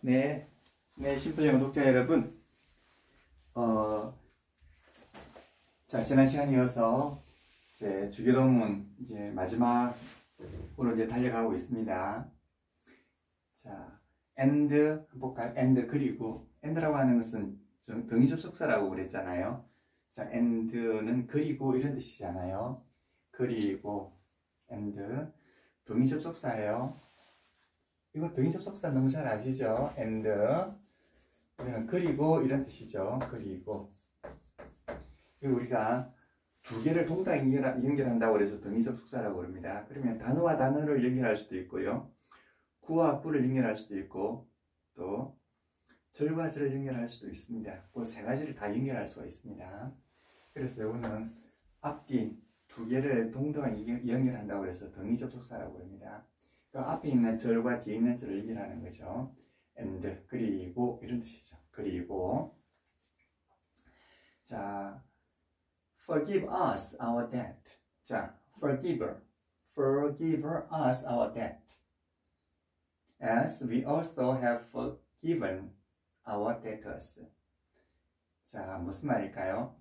네, 심플 영어 독자 여러분, 자, 지난 시간에 이어서 이제 주기도문 이제 마지막으로 이제 달려가고 있습니다. 자, and 한번 볼까요? and 그리고 and라고 하는 것은 등위 접속사라고 그랬잖아요. 자, and는 그리고 이런 뜻이잖아요. 그리고 and 등위 접속사예요. 이거 등위 접속사 너무 잘 아시죠? and 그리고 이런 뜻이죠. 그리고 우리가 두 개를 동당 연결한다고 해서 등위 접속사라고 그럽니다. 그러면 단어와 단어를 연결할 수도 있고요, 구와 구를 연결할 수도 있고, 또 절과 절을 연결할 수도 있습니다. 그 세 가지를 다 연결할 수가 있습니다. 그래서 이거는 앞뒤 두 개를 동등하게 연결한다고 해서 등위 접속사라고 합니다. 그 앞에 있는 절과 뒤에 있는 절을 연결하는 거죠. and 그리고 이런 뜻이죠. 그리고 자, forgive us our debt. 자, forgive us our debt, as we also have forgiven our debtors. 자, 무슨 말일까요?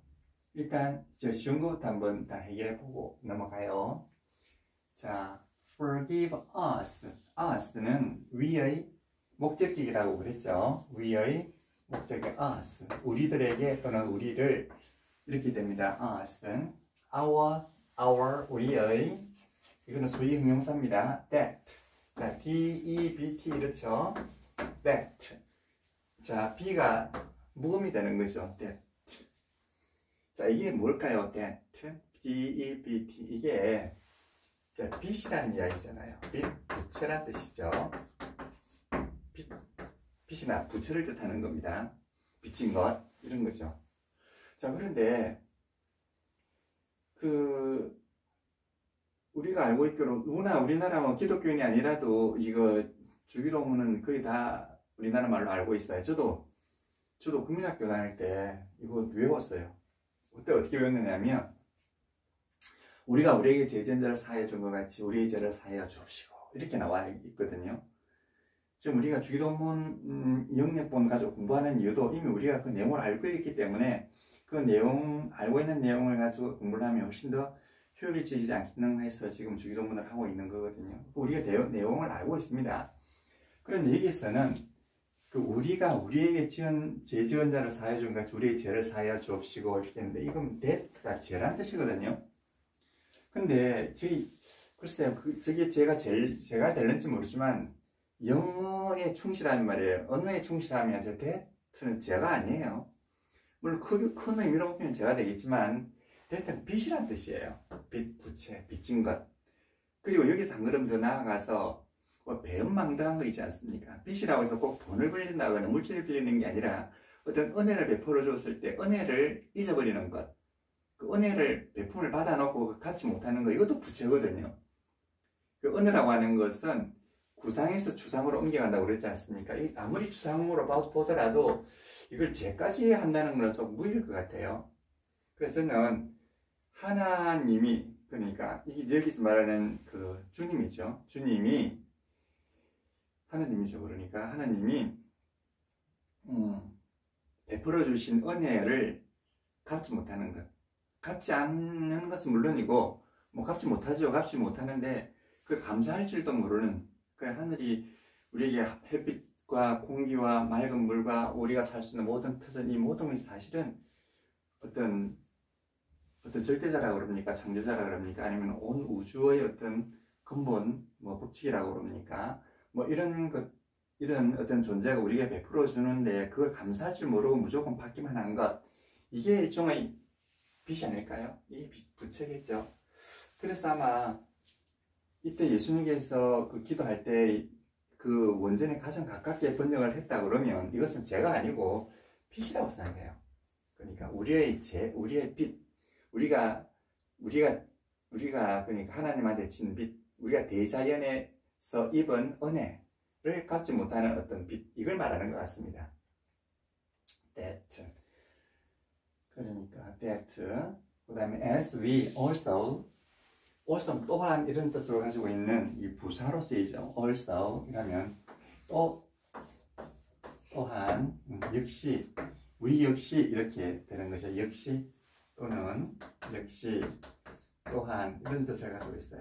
일단 저 쉬운 것부터 한번 다 해결해 보고 넘어가요. 자, forgive us. us는 we의 목적격이라고 그랬죠. we의 목적격 us. 우리들에게 또는 우리를 이렇게 됩니다. us는 our 우리의, 이거는 소위 형용사입니다. that. 자, debt 이렇죠. that. 자, b가 무음이 되는 거죠. that. 자, 이게 뭘까요? that. debt. 이게 자, 빚이라는 이야기잖아요. 빚, 부채란 뜻이죠. 빚이나 부채를 뜻하는 겁니다. 빚진 것, 이런 거죠. 자, 그런데 우리가 알고 있기로 누구나 우리나라 기독교인이 아니라도 이거 주기도문은 거의 다 우리나라 말로 알고 있어요. 저도 국민학교 다닐 때 이거 외웠어요. 그때 어떻게 외웠느냐면, 우리가 우리에게 죄진들을 사하여 준 것 같이 우리의 죄를 사하여 주옵시고, 이렇게 나와 있거든요. 지금 우리가 주기도문 영역본 가지고 공부하는 이유도 이미 우리가 그 내용을 알고 있기 때문에, 그 알고 있는 내용을 가지고 공부를 하면 훨씬 더 효율적이지 않겠는가 해서 지금 주기도문을 하고 있는 거거든요. 우리가 내용을 알고 있습니다. 그런데 여기서는 우리가 우리에게 죄 지은 자를 사하여 준 것 같이 우리의 죄를 사하여 주옵시고, 이렇게 했는데, 이건 that가 죄란 뜻이거든요. 근데 글쎄요, 저게 제가 될는지 모르지만 영어에 충실하는 말이에요. 언어에 충실하면 저 that는 죄가 아니에요. 물론 큰 의미로 보면 죄가 되겠지만, that는 빚이란 뜻이에요. 빚, 부채, 빚진 것. 그리고 여기서 한 걸음 더 나아가서 배은망덕한 거 있지 않습니까? 빚이라고 해서 꼭 돈을 빌린다거나 물질을 빌리는 게 아니라 어떤 은혜를 베풀어 줬을 때 은혜를 잊어버리는 것, 그 은혜를 베품을 받아놓고 갚지 못하는 거, 이것도 부채거든요. 그 은혜라고 하는 것은 구상에서 추상으로 옮겨간다고 그랬지 않습니까? 아무리 추상으로 보더라도 이걸 죄까지 한다는 건 좀 무리일 것 같아요. 그래서 저는 하나님이, 그러니까 이게 여기서 말하는 그 주님이죠. 하나님이죠. 그러니까 하나님이 베풀어 주신 은혜를 갚지 못하는 것, 갚지 않는 것은 물론이고, 갚지 못하죠. 갚지 못하는데 그걸 감사할 줄도 모르는, 그 하늘이 우리에게 햇빛과 공기와 맑은 물과 우리가 살 수 있는 모든 터전, 이 모든 것이 사실은 어떤 절대자라고 그럽니까? 창조자라고 그럽니까? 아니면 온 우주의 어떤 근본 법칙이라고 그럽니까? 이런 어떤 존재가 우리에게 베풀어 주는데 그걸 감사할 줄 모르고 무조건 받기만 한 것, 이게 일종의 빚이 아닐까요? 이게 부채겠죠. 그래서 아마 이때 예수님께서 기도할 때 그 원전에 가장 가깝게 번역을 했다 그러면 이것은 죄가 아니고 빚이라고 생각해요. 그러니까 우리의 죄, 우리의 빚, 우리가 그러니까 하나님한테 진 빚, 우리가 대자연에서 입은 은혜를 갚지 못하는 어떤 빚, 이걸 말하는 것 같습니다. that. 그러니까 that. 그 다음에 as we also 또한 이런 뜻을 가지고 있는 이 부사로 쓰이죠. also 이라면 또 또한, 역시, 우리 역시 이렇게 되는 거죠. 역시 또는 역시 또한 이런 뜻을 가지고 있어요.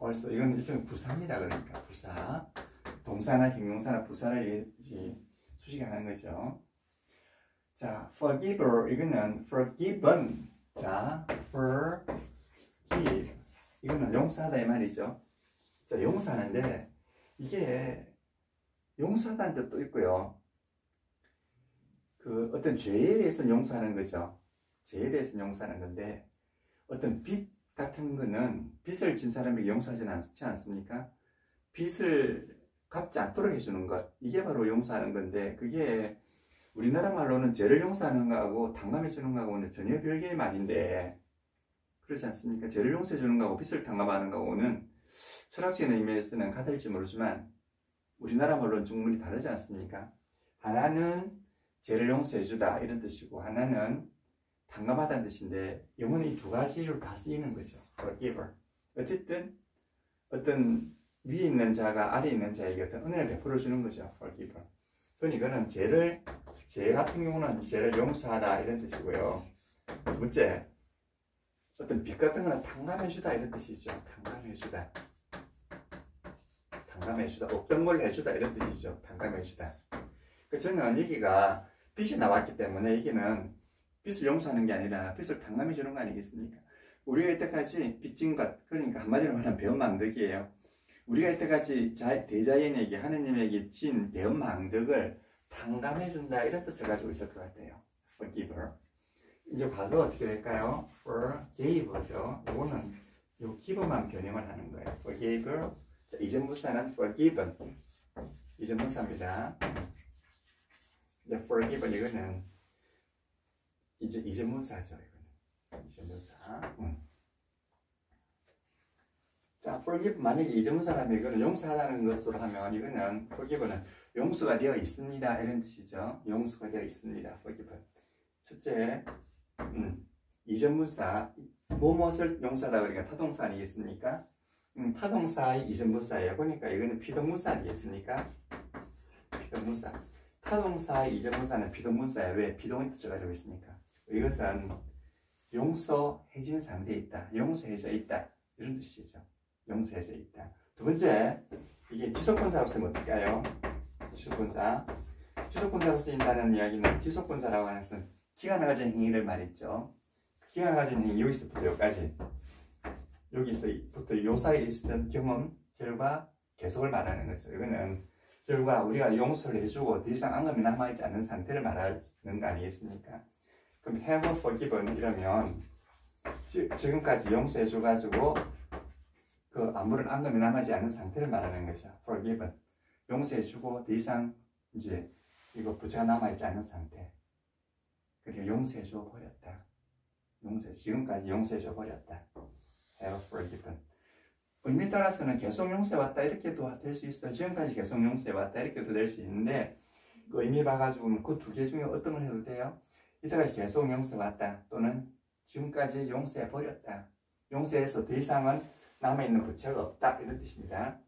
also 이건 일종의 부사입니다. 그러니까 부사, 동사나 형용사나 부사를 수식하는 거죠. 자, forgiver 이거는 forgiven. 자, forgive 이거는 용서하다 이 말이죠. 자, 용서하는데 이게 용서하다는 뜻도 있고요. 그 어떤 죄에 대해서는 용서하는 거죠. 죄에 대해서는 용서하는 건데 어떤 빚 같은 거는 빚을 진 사람에게 용서하지는 않지 않습니까? 빚을 갚지 않도록 해주는 것, 이게 바로 용서하는 건데 그게 우리나라 말로는 죄를 용서하는 거하고 탕감해 주는 거하고는 전혀 별개의 말인데 그렇지 않습니까? 죄를 용서해 주는 거하고 빚을 탕감하는 거하고는 철학적인 의미에서는 같을지 모르지만 우리나라 말로는 충분히 다르지 않습니까? 하나는 죄를 용서해 주다 이런 뜻이고 하나는 탕감하다는 뜻인데 영어는 이 두 가지를 다 쓰이는 거죠. forgiver. 어쨌든 어떤 위에 있는 자가 아래에 있는 자에게 어떤 은혜를 베풀어 주는 거죠. forgiver. 그러니까 이거는 죄 같은 경우는 죄를 용서하다 이런 뜻이고요. 두 번째, 어떤 빚 같은 거는 탕감해 주다 이런 뜻이죠. 탕감해 주다. 탕감해 주다. 없던 걸 해주다 이런 뜻이죠. 탕감해 주다. 그 저는 여기가 빚이 나왔기 때문에 여기는 빚을 용서하는 게 아니라 빚을 탕감해 주는 거 아니겠습니까? 우리가 이때까지 빚진 것, 그러니까 한마디로 말하면 배은망덕이에요. 우리가 이때까지 대자연에게 하느님에게 진 배은망덕을 탕감해 준다 이런 뜻을 가지고 있을 것 같아요. forgiver. 이제 과거 어떻게 될까요? forgave죠. 이거는 요 give만 변형을 하는 거예요. forgiver. 자, 이전 분사는 forgiven. 이전 분사입니다. 이제 forgiven 이거는 이제 이전 분사죠. 이거는 이전 분사. 자, forgive 만약에 이전 분사라면 이거는 용서하다는 것으로 하면 이거는 forgive는 용서가 되어 있습니다 이런 뜻이죠. 용서가 되어 있습니다. forgive. 첫째, 이전 분사 무엇을 용서하다 그러니까 타동사 아니겠습니까? 타동사의 이전 분사예요. 그러니까 이거는 비동분사 아니겠습니까? 비동분사. 타동사의 이전 분사는 비동분사예요. 왜? 비동의 뜻을 가지고 있으니까. 이것은 용서해진 상태에 있다. 용서해져 있다. 이런 뜻이죠. 용서해져 있다. 두 번째, 이게 지속분사로 쓰면 어떨까요? 지속분사. 지속분사로 쓰인다는 이야기는 지속분사라고 하는 것은 기간을 가진 행위를 말했죠. 기간을 가진 행위, 여기서부터 여기까지. 여기서부터 요 사이에 있었던 경험, 결과, 계속을 말하는 거죠. 이거는 결과 우리가 용서를 해주고 더 이상 앙금이 남아있지 않는 상태를 말하는 거 아니겠습니까? 그럼 have forgiven 이러면 지금까지 용서해줘가지고 그 아무런 앙금이 남아있지 않은 상태를 말하는 거죠. forgiven. 용서해주고 더 이상 이제 이거 부재가 남아있지 않은 상태. 그러니까 용서해줘 버렸다. 지금까지 용서해줘 버렸다. have forgiven. 의미 따라서는 계속 용서해왔다 이렇게도 될 수 있어요. 지금까지 계속 용서해왔다 이렇게도 될 수 있는데 그 의미 봐가지고 그 두 개 중에 어떤 걸 해도 돼요? 이때까지 계속 용서해왔다 또는 지금까지 용서해버렸다. 용서해서 더 이상은 남아있는 부채가 없다 이런 뜻입니다.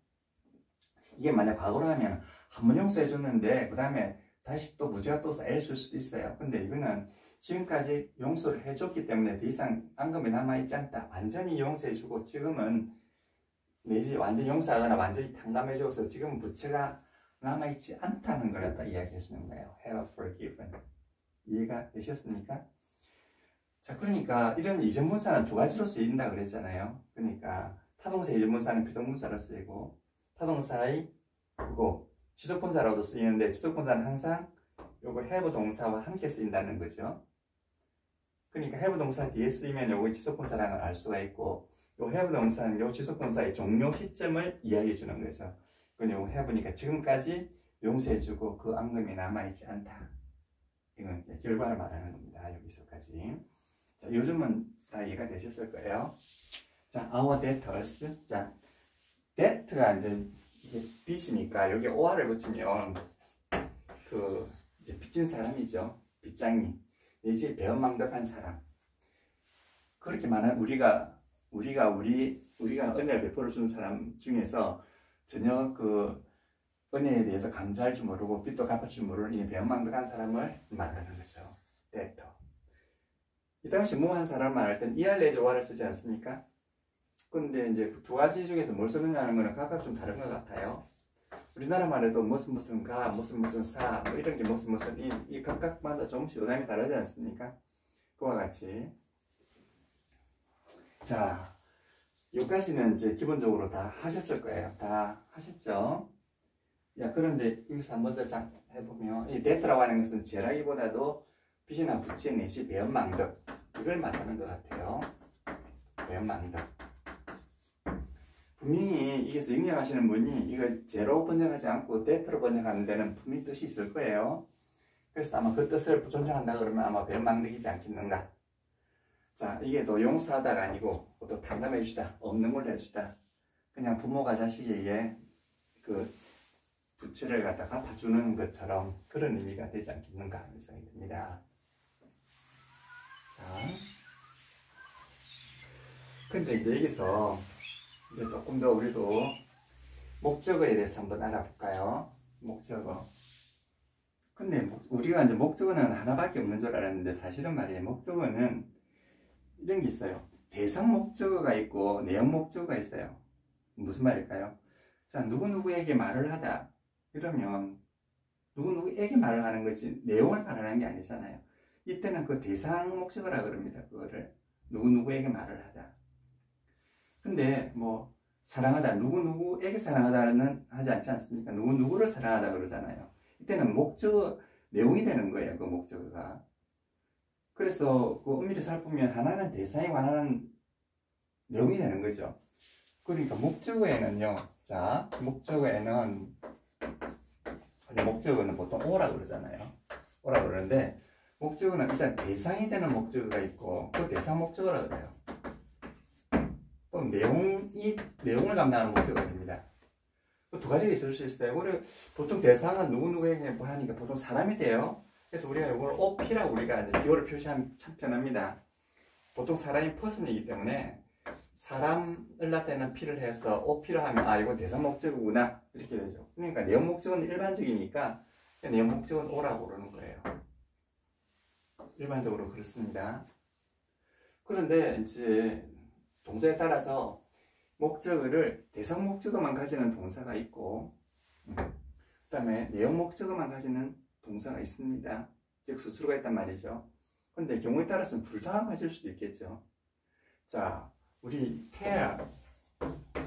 이게 만약 과거로 하면 한 번 용서해줬는데 그 다음에 다시 또 무죄가 또 쌓여질 수도 있어요. 근데 이거는 지금까지 용서를 해줬기 때문에 더 이상 앙금이 남아있지 않다. 완전히 용서해주고 지금은 내지 완전히 용서하거나 완전히 탕감해줘서 지금 부채가 남아있지 않다는 걸 갖다 이야기해주는 거예요. have forgiven. 이해가 되셨습니까? 자, 그러니까 이런 이전분사는 두 가지로 쓰인다 그랬잖아요. 그러니까 타동사 이전분사는 비동분사로 쓰이고 타동사의 그리고 지속분사로도 쓰이는데 지속분사는 항상 요거 have 동사와 함께 쓰인다는 거죠. 그러니까 have 동사 뒤에 쓰이면 요거 지속분사라는 걸 알 수가 있고 요 have 동사는 요 지속분사의 종료 시점을 이야기해 주는 거죠. 그럼 요거 have니까 지금까지 용서해주고 그 앙금이 남아있지 않다. 이건 이제 결과를 말하는 겁니다. 여기서까지. 자, 요즘은 다 이해가 되셨을 거예요. 자, our debtors. 자, debt가 이제 이게 빚이니까 여기 or를 붙이면 그 이제 빚진 사람이죠. 빚장이 내지 배은망덕한 사람. 그렇게 많은 우리가 은혜를 베풀어 주는 사람 중에서 전혀 그 은혜에 대해서 감사할 줄 모르고 빚도 갚을 줄 모르는 이 배은망덕한 사람을 말하는 거죠. 데터. 이 당시 무한 사람을 말할 땐 이할 내지 오할을 쓰지 않습니까? 근데 이제 두 가지 중에서 뭘 쓰느냐는 거는 각각 좀 다른 것 같아요. 우리나라 말에도 무슨 가, 무슨 사, 뭐 이런 게 무슨 이 각각마다 조금씩 의감이 다르지 않습니까? 그와 같이. 자, 여기까지는 이제 기본적으로 다 하셨을 거예요. 다 하셨죠? 야, 그런데 여기서 한 번 더 해보면, 이 데트라고 하는 것은 재라기보다도 빚이나 부채 내지 배은망덕, 이걸 말하는 것 같아요. 배은망덕. 분명히 이게서 응용하시는 분이 이걸 제로 번역하지 않고 데트로 번역하는 데는 분명히 뜻이 있을 거예요. 그래서 아마 그 뜻을 존중한다 그러면 아마 배은망덕이지 않겠는가. 자, 이게 또 용서하다가 아니고 또 탕감해주다, 없는 걸 해주다. 그냥 부모가 자식에게 그 부채를 갖다가 갚아주는 것처럼 그런 의미가 되지 않겠는가 하는 생각이 듭니다. 자, 근데 이제 여기서 이제 조금 더 우리도 목적어에 대해서 한번 알아볼까요? 목적어. 근데 우리가 이제 목적어는 하나밖에 없는 줄 알았는데 사실은 말이에요. 목적어는 이런 게 있어요. 대상 목적어가 있고 내용 목적어가 있어요. 무슨 말일까요? 자, 누구누구에게 말을 하다. 이러면 누구누구에게 말을 하는 거지 내용을 말하는 게 아니잖아요. 이때는 그 대상 목적어라 그럽니다. 그거를 누구누구에게 말을 하다. 근데 뭐 사랑하다, 누구누구에게 사랑하다는 하지 않지 않습니까? 누구누구를 사랑하다 그러잖아요. 이때는 목적어, 내용이 되는 거예요. 그 목적어가. 그래서 그 엄밀히 살펴보면 하나는 대상에 관한 내용이 되는 거죠. 그러니까 목적어에는요. 자, 목적어는 보통 오라 그러잖아요. 오라 그러는데 목적어는 일단 대상이 되는 목적어가 있고 그 대상 목적어라 그래요. 또 내용을 감당하는 목적어가 됩니다. 두 가지가 있을 수 있어요. 우리 보통 대상은 누구누구에게 뭐 하니까 보통 사람이 돼요. 그래서 우리가 이걸 OP라고 우리가 이제 기호를 표시하면 참 편합니다. 보통 사람이 퍼슨이기 때문에 사람을 나타내는 P를 해서 OP를 하면 아 이건 대상 목적어구나 이렇게 되죠. 그러니까 내용 목적어는 일반적이니까 내용 목적어는 O라고 그러는 거예요. 일반적으로 그렇습니다. 그런데 이제 동사에 따라서 목적어를 대상 목적어만 가지는 동사가 있고 그 다음에 내용 목적어만 가지는 동사가 있습니다. 즉 스스로가 있단 말이죠. 그런데 경우에 따라서는 둘 다 가질 수도 있겠죠. 자, 우리 tell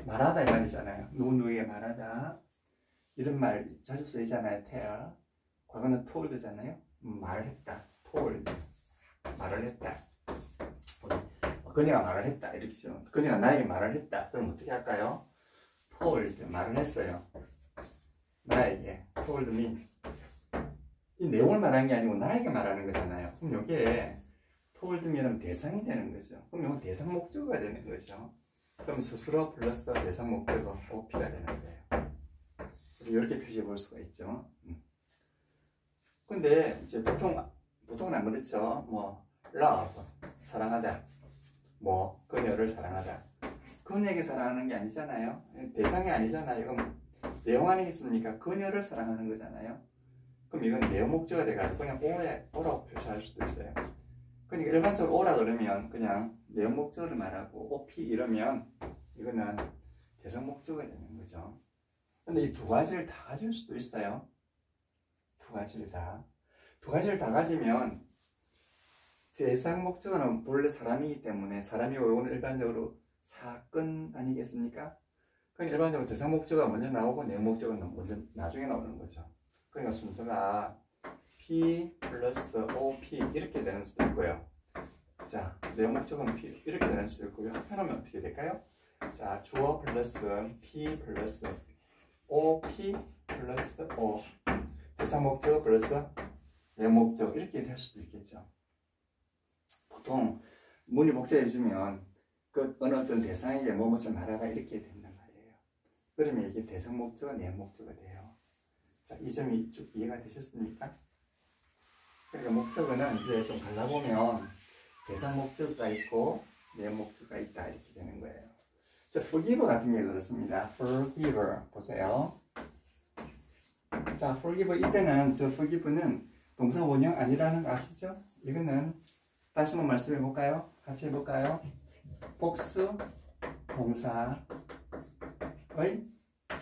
말하다 이 말이잖아요. 누구누구에게 말하다 이런 말 자주 쓰이잖아요. tell 과거는 told잖아요. 말했다. told 말을 했다. 그녀가 말을 했다 이렇게죠. 그녀가 나에게 말을 했다. 그럼 어떻게 할까요? told 말을 했어요. 나에게 told me 이 내용을 말하는 게 아니고 나에게 말하는 거잖아요. 그럼 여기에 told me는 대상이 되는 거죠. 그럼 이건 대상 목적어가 되는 거죠. 그럼 스스로 플러스 대상 목적어 OP가 되는 거예요. 이렇게 표시해 볼 수가 있죠. 근데 이제 보통은 안 그렇죠. 뭐 love 사랑하다. 뭐 그녀를 사랑하다. 그녀에게 사랑하는 게 아니잖아요. 대상이 아니잖아요. 그럼 내용 아니겠습니까? 그녀를 사랑하는 거잖아요. 그럼 이건 내용 목적어가 돼가지고 그냥 오라고 표시할 수도 있어요. 그러니까 일반적으로 오라 그러면 그냥 내용 목적어를 말하고 OP 이러면 이거는 대상 목적어가 되는 거죠. 근데 이 두 가지를 다 가질 수도 있어요. 두 가지를 다 가지면 대상 목적어는 본래 사람이기 때문에 사람이고 이거는 일반적으로 사건 아니겠습니까? 그러니까 일반적으로 대상 목적어가 먼저 나오고 내용 목적어는 먼저 나중에 나오는 거죠. 그러니까 순서가 P 플러스 OP 이렇게 되는 수도 있고요. 자, 내용 목적어는 P 이렇게 되는 수도 있고요. 합해놓으면 어떻게 될까요? 자, 주어 플러스 P 플러스 OP 플러스 O 대상 목적어 플러스 내용 목적어 이렇게 될 수도 있겠죠. 보통 문이 복잡해지면 그 어느 어떤 대상에게 무엇을 말하다 이렇게 된단 말이에요. 그러면 이게 대상 목적어, 내용 목적어가 돼요. 자, 이 점이 쭉 이해가 되셨습니까? 그러니까 목적어는 이제 좀 갈라보면 대상 목적어가 있고 내용 목적어가 있다 이렇게 되는 거예요. 자, forgive 같은 게 그렇습니다. forgive 보세요. 자, forgive 이때는 저 forgive는 동사 원형 아니라는 거 아시죠? 이거는 다시 한번 말씀해 볼까요? 같이 해볼까요? 복수 동사의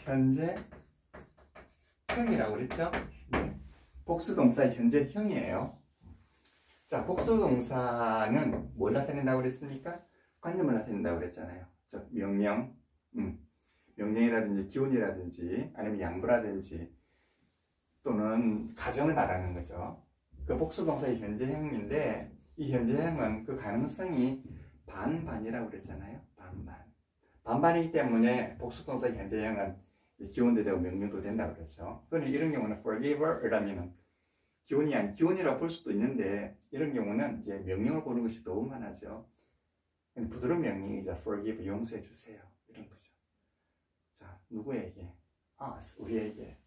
현재 형이라고 그랬죠? 네. 복수 동사의 현재형이에요. 자, 복수 동사는 뭘 나타낸다고 그랬습니까? 관념을 나타낸다고 그랬잖아요. 즉 명령, 명령이라든지 기온이라든지 아니면 양보라든지 또는 가정을 말하는 거죠. 그 복수 동사의 현재형인데 이 현재형은 그 가능성이 반반이라고 그랬잖아요. 반반이기 때문에 복수 동사의 현재형은 기온도 되고 명령도 된다고 그랬죠. 그런데 이런 경우는 forgive이라면 기온이라고 볼 수도 있는데 이런 경우는 이제 명령을 보는 것이 더 원만하죠. 부드러운 명령이죠. forgive, 용서해 주세요. 이런 거죠. 자, 누구에게? 우리에게.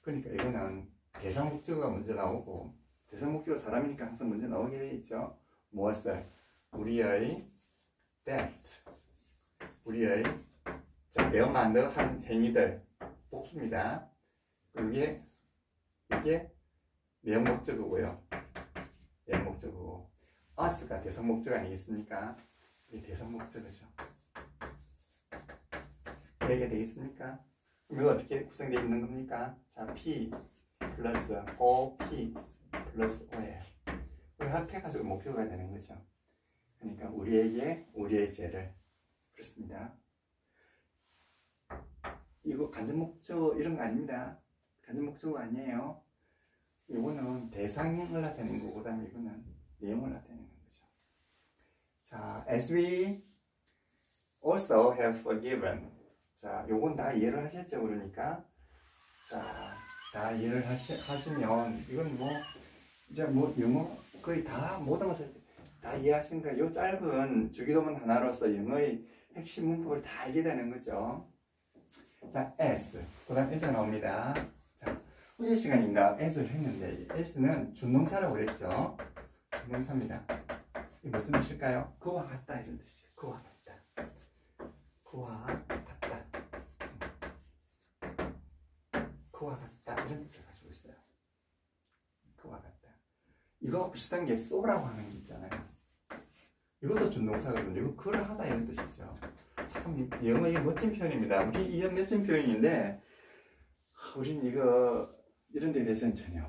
그러니까 이거는 대상 목적어가 먼저 나오고 대상 목적어 사람이니까 항상 먼저 나오게 돼 있죠. 무엇을? 우리의 that. 우리의 내가 만들어한 행위들 복수입니다. 그리고 이게 내용 목적어고요. 내용 목적어고 us가 대상 목적어 아니겠습니까? 이게 대상 목적어죠. 되게 되겠습니까? 그럼 이거 어떻게 구성되어 있는 겁니까? 자, P 플러스 OP 플러스 OL. 이걸 합해가지고 목적어가 되는 거죠. 그러니까 우리에게 우리의 죄를 그렇습니다. 이거 간접 목적어 이런 거 아닙니다. 간접 목적어 아니에요. 이거는 대상을 나타내는 거보다는 이거는 내용을 나타내는 거죠. 자, as we also have forgiven. 자, 요건 다 이해를 하셨죠? 그러니까. 자, 다 이해를 하시면, 이건 이제 영어 거의 다 모든 것을 다 이해하신 거예요. 요 짧은 주기도문 하나로서 영어의 핵심 문법을 다 알게 되는 거죠. 자, as. 그 다음 as가 나옵니다. 자, 어제 시간인가 as를 했는데, as는 준동사라고 그랬죠? 준동사입니다. 이게 무슨 뜻일까요? 그와 같다 이런 뜻이에요. 그와 같다. 그와 같다. 그와 같다 이런 뜻을 가지고 있어요. 그와 같다. 이거와 비슷한 게 so라고 하는 게 있잖아요. 이것도 준동사거든요. 이거 그러하다 이런 뜻이죠. 참 영어의 멋진 표현입니다. 우리 이 멋진 표현인데 우린 이거 이런 데 대해서는 전혀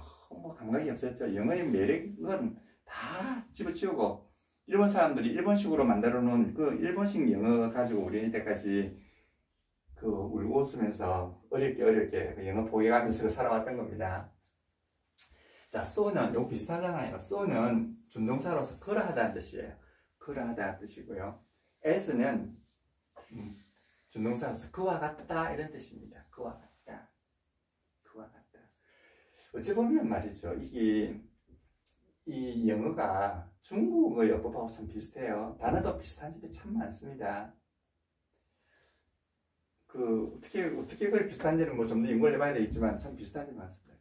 감각이 없었죠. 영어의 매력은 다 집어치우고 일본 사람들이 일본식으로 만들어 놓은 그 일본식 영어 가지고 우리 이때까지 울고 웃으면서 어렵게 그 영어 포기하면서 살아왔던 겁니다. 자, so는 요거 비슷하잖아요. so는 준동사로서 그러하다는 뜻이에요. 그러하다는 뜻이고요. as는 준동사로서 그와 같다 이런 뜻입니다. 그와 같다. 그와 같다. 어찌 보면 말이죠. 이 영어가 중국어 어법하고 참 비슷해요. 단어도 비슷한 집이 참 많습니다. 어떻게 그걸 비슷한지는 좀 더 연구를 해봐야 되겠지만 참 비슷한 집이 많습니다.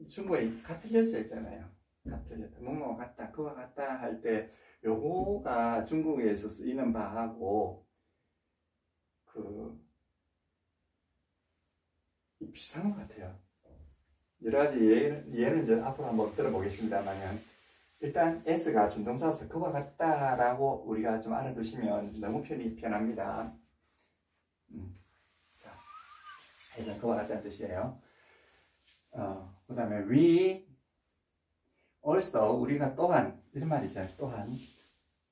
중국에 같을려져 있잖아요. 같을려다. 뭐뭐 같다, 그와 같다 할 때 요거가 중국에서 쓰이는 바하고 비슷한 것 같아요. 여러 가지 예는 이제 앞으로 한번 들어보겠습니다만 일단 s가 준동사로서 그와 같다라고 우리가 좀 알아두시면 너무 편합니다. 자, 해서 그와 같다는 뜻이에요. 그 다음에 we also 우리가 또한 이런 말이죠. 또한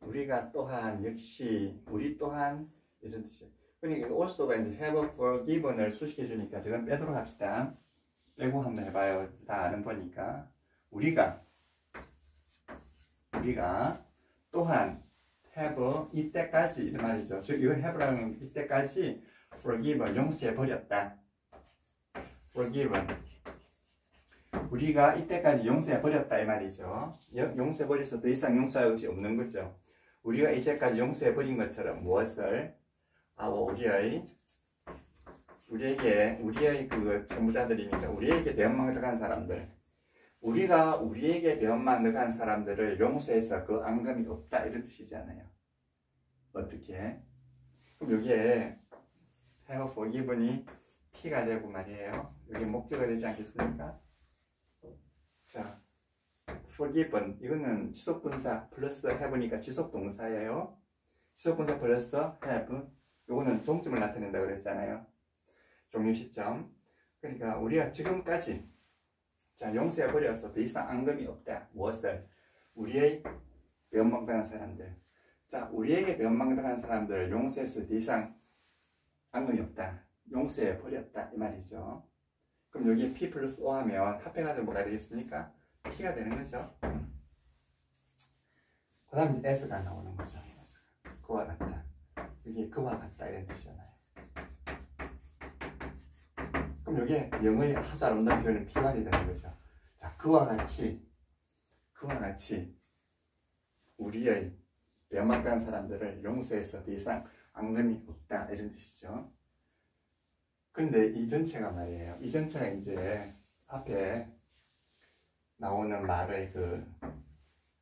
우리가 또한 역시 우리 또한 이런 뜻이에요. 그러니까 also가 이제 have forgiven을 수식해 주니까 저건 빼도록 합시다. 빼고 한번 해봐요. 다 아는 거니까. 우리가 또한 have 이때까지 이런 말이죠. 즉 이건 have라는 이때까지 forgive 용서해 버렸다. forgive 우리가 이때까지 용서해 버렸다 이 말이죠. 용서해 버려서 더 이상 용서할 것이 없는 거죠. 우리가 이제까지 용서해 버린 것처럼 무엇을 우리의 그 채무자들이니까 우리에게 배은망덕한 사람들, 우리가 우리에게 배은망덕한 사람들을 용서해서 그 앙금이 없다 이런 뜻이잖아요. 어떻게? 그럼 여기에 have forgiven이 P가 되고 말이에요. 여기 목적어가 되지 않겠습니까? 자, forgiven 이거는 지속분사 플러스 have니까 지속동사예요. 지속분사 플러스 have 요거는 종점을 나타낸다고 그랬잖아요. 종료 시점. 그러니까 우리가 지금까지 자 용서해버려서 더 이상 앙금이 없다. 무엇을? 우리의 면망당한 사람들. 자 우리에게 면망당한 사람들을 용서해서 더 이상 앙금이 없다. 용서해버렸다 이 말이죠. 그럼 여기 P 플러스 O 하면 합해가지고 뭐가 되겠습니까? P가 되는 거죠. 그 다음 이제 S가 나오는 거죠. S가. 그와 같다. 이게 그와 같다 이런 뜻이잖아요. 그럼 이게 영어의 아주 아름다운 표현은 P말이 되는 거죠. 자, 그와 같이 우리의 면막한 사람들을 용서해서 더 이상 앙금이 없다 이런 뜻이죠. 근데 이 전체가 말이에요. 이 전체가 이제 앞에 나오는 말의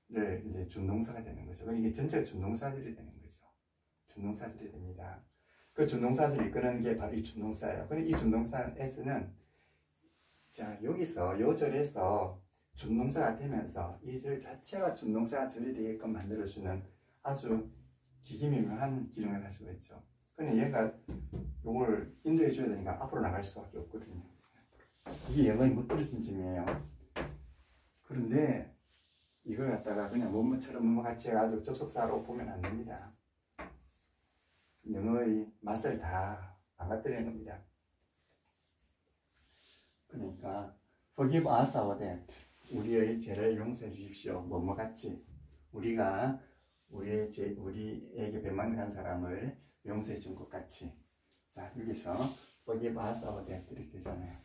를 이제 준동사가 되는 거죠. 그럼 이게 전체가 준동사절이 되는 거죠. 준동사절이 됩니다. 그 준동사절을 이끄는 게 바로 이 준동사예요. 그럼 이 준동사 S는 자 여기서 요 절에서 준동사가 되면서 이 절 자체가 준동사가 절이 되게끔 만들어주는 아주 기기묘묘한 기능을 가지고 있죠. 그런데 얘가 요걸 인도해 줘야 되니까 앞으로 나갈 수밖에 없거든요. 이게 영어의 못 떨어진 점이에요. 그런데 이걸 갖다가 그냥 뭐뭐처럼 뭐같이 해가지고 접속사로 보면 안 됩니다. 영어의 맛을 다 망가뜨리는 겁니다. 그러니까 forgive us our debt. 우리의 죄를 용서해 주십시오. 뭐뭐같이 우리가 우리에게 배만한 사람을 용서해 준 것 같이. 자 여기서 forgive us our debt 이렇게 되잖아요.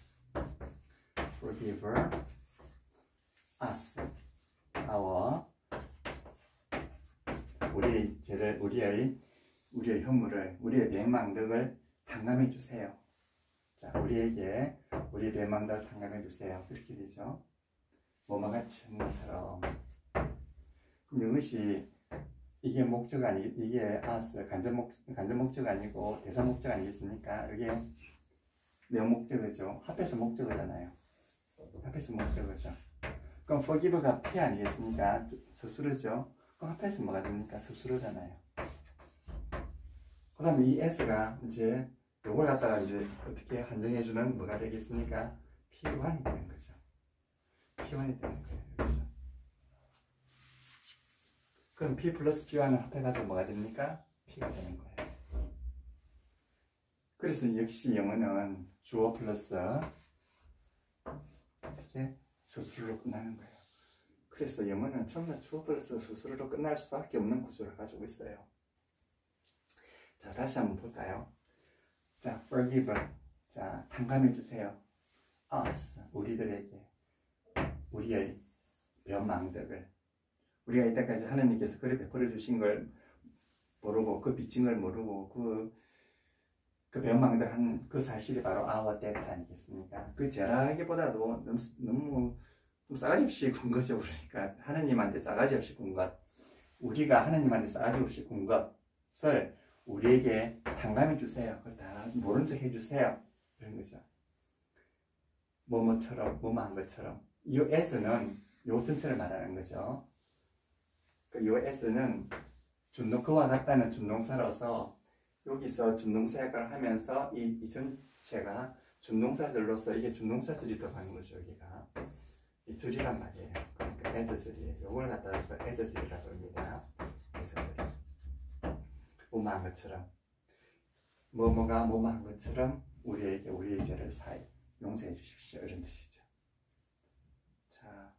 forgive us our 우리의 죄를 우리의 허물을 우리의 배망 등을 탕감해 주세요. 자 우리에게 우리의 배망 등을 탕감해 주세요. 그렇게 되죠. 뭐뭐같이 뭐처럼. 그럼 이것이 이게 목적 아니 이게 us 간접 목적 아니고 대사 목적 아니겠습니까? 이게 명목적어죠. 합해서 목적어잖아요. 합해서 목적어죠. 그럼 forgive가 P 아니겠습니까? 서술어죠. 그럼 합해서 뭐가 됩니까? 서술어잖아요. 그 다음에 이 S가 이제 요걸 갖다가 이제 어떻게 한정해주는 뭐가 되겠습니까? P1이 되는 거죠. P1이 되는 거예요. 여기서. 그럼 P 플러스 P1을 합해가지고 뭐가 됩니까? P가 되는 거예요. 그래서 역시 영어는 주어 플러스 어떻게 수술로 끝나는 거예요. 그래서 영어는 전부 다 주어 플러스 수술로 끝날 수밖에 없는 구조를 가지고 있어요. 자 다시 한번 볼까요? 자 forgive 자 탕감해 주세요. us 우리들에게 우리의 변망덕을 우리가 이때까지 하나님께서 그를 베풀어 주신 걸 모르고 그 빚진 걸 모르고 그 변망덕한 그 사실이 바로 our debt 아니겠습니까? 그 죄라기보다도 너무 좀 싸가지 없이 군 거죠. 그러니까 하나님한테 싸가지 없이 군 것 우리가 하나님한테 싸가지 없이 군 것을 우리에게 탕감해 주세요. 그걸 다 모른 척 해주세요. 그런 거죠. 뭐뭐처럼 뭐뭐한 것처럼 이 S는 요 전체를 말하는 거죠. 요 S는 그와 같다는 준동사로서 여기서 준동사 역할을 하면서 이 전체가 준동사절로서 이게 준동사절이 들어가는 거죠. 여기가 이 절이란 말이에요. 그러니까 애저절이에요. 요걸 갖다서 애저절이라고 합니다. 애저절. 뭐뭐한 것처럼 뭐뭐가 뭐뭐한 것처럼 우리에게 우리의 죄를 용서해 주십시오. 이런 뜻이죠. 자,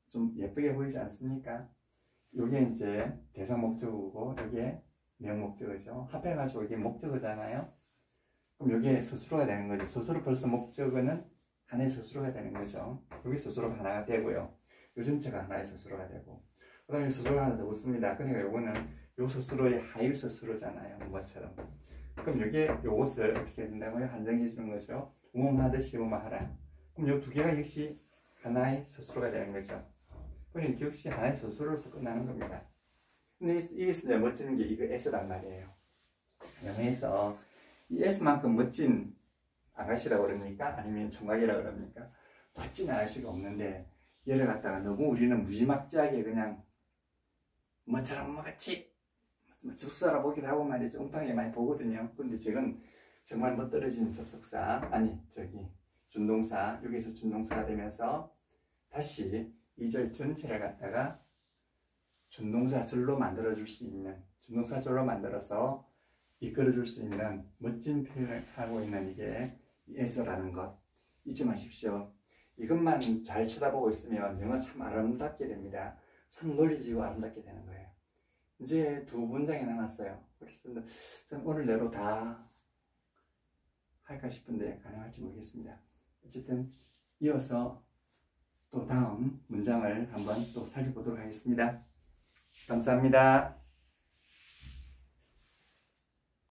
좀 예쁘게 보이지 않습니까? 요게 이제 대상 목적어고 요게 명목적어죠. 합해가지고 이게 목적어잖아요. 그럼 요게 스스로가 되는 거죠. 스스로 벌써 목적어는 하나의 스스로가 되는 거죠. 여기 스스로가 하나가 되고요. 요 전체가 하나의 스스로가 되고 그 다음에 스스로가 하나 더 붙습니다. 그러니까 요거는 요 스스로의 하위 스스로잖아요. 뭐처럼. 그럼 요게 요것을 어떻게 된다고요? 한정해 주는 거죠. 우음하듯이 우음하라. 그럼 요 두 개가 역시 하나의 스스로가 되는 거죠. 그러니까 역시 하나의 스스로로서 끝나는 겁니다. 근데 여기서 멋진 게 이거 S란 말이에요. 영어에서 이 S만큼 멋진 아가씨라고 그럽니까? 아니면 총각이라고 그럽니까? 멋진 아가씨가 없는데 얘를 갖다가 너무 우리는 무지막지하게 그냥 뭐처럼 뭐같이 접속사라 보기도 하고 말이죠. 엉뚱하게 많이 보거든요. 근데 저건 정말 멋들어진 접속사, 아니 저기 준동사, 여기서 준동사가 되면서 다시 2절 전체를 갖다가 준동사절로 만들어줄 수 있는, 준동사절로 만들어서 이끌어줄 수 있는 멋진 표현을 하고 있는 이게 에서라는 것 잊지 마십시오. 이것만 잘 쳐다보고 있으면 영어 참 아름답게 됩니다. 참 논리지고 아름답게 되는 거예요. 이제 두 문장이 남았어요. 그래서 저는 오늘 내로 다 할까 싶은데 가능할지 모르겠습니다. 어쨌든 이어서 또 다음 문장을 한번 또 살펴보도록 하겠습니다. 감사합니다.